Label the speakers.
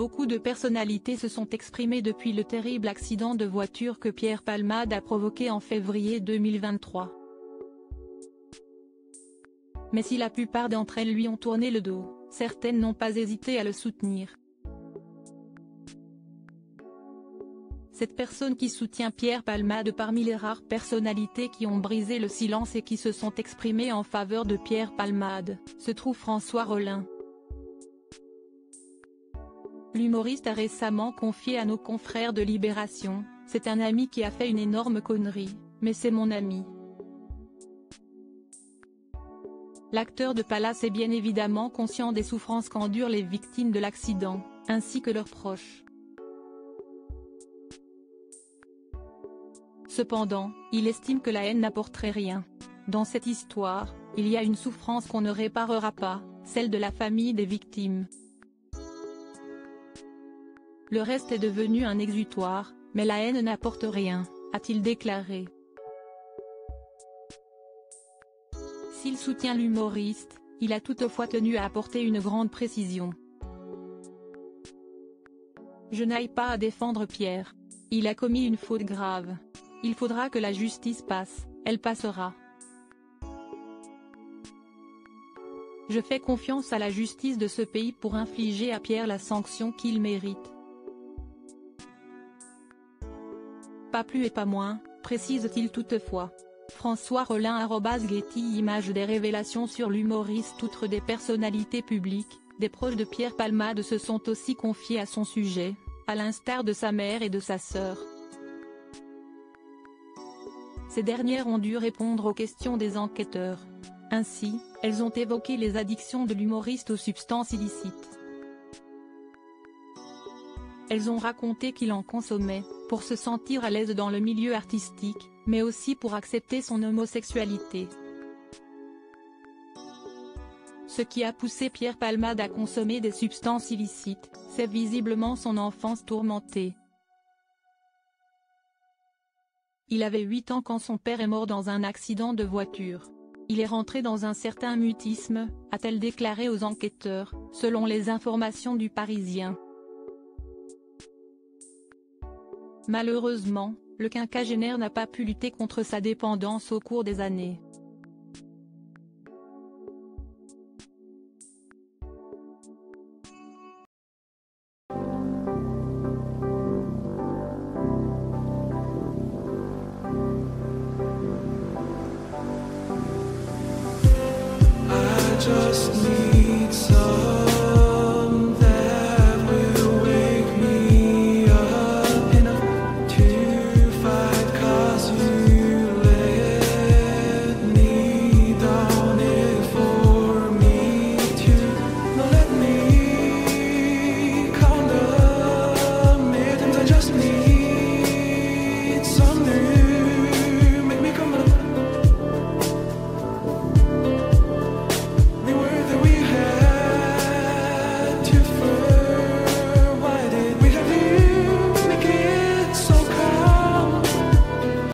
Speaker 1: Beaucoup de personnalités se sont exprimées depuis le terrible accident de voiture que Pierre Palmade a provoqué en février 2023. Mais si la plupart d'entre elles lui ont tourné le dos, certaines n'ont pas hésité à le soutenir. Cette personne qui soutient Pierre Palmade parmi les rares personnalités qui ont brisé le silence et qui se sont exprimées en faveur de Pierre Palmade, se trouve François Rollin. L'humoriste a récemment confié à nos confrères de Libération: « C'est un ami qui a fait une énorme connerie, mais c'est mon ami ». L'acteur de Palace est bien évidemment conscient des souffrances qu'endurent les victimes de l'accident, ainsi que leurs proches. Cependant, il estime que la haine n'apporterait rien. Dans cette histoire, il y a une souffrance qu'on ne réparera pas, celle de la famille des victimes. Le reste est devenu un exutoire, mais la haine n'apporte rien, a-t-il déclaré. S'il soutient l'humoriste, il a toutefois tenu à apporter une grande précision. « Je n'aille pas à défendre Pierre. Il a commis une faute grave. Il faudra que la justice passe, elle passera. Je fais confiance à la justice de ce pays pour infliger à Pierre la sanction qu'il mérite. Pas plus et pas moins, précise-t-il toutefois. » François Rollin @Getty Images. Des révélations sur l'humoriste. Outre des personnalités publiques, des proches de Pierre Palmade se sont aussi confiés à son sujet, à l'instar de sa mère et de sa sœur. Ces dernières ont dû répondre aux questions des enquêteurs. Ainsi, elles ont évoqué les addictions de l'humoriste aux substances illicites. Elles ont raconté qu'il en consommait, pour se sentir à l'aise dans le milieu artistique, mais aussi pour accepter son homosexualité. Ce qui a poussé Pierre Palmade à consommer des substances illicites, c'est visiblement son enfance tourmentée. Il avait 8 ans quand son père est mort dans un accident de voiture. Il est rentré dans un certain mutisme, a-t-elle déclaré aux enquêteurs, selon les informations du Parisien. Malheureusement, le quinquagénaire n'a pas pu lutter contre sa dépendance au cours des années.
Speaker 2: I just need some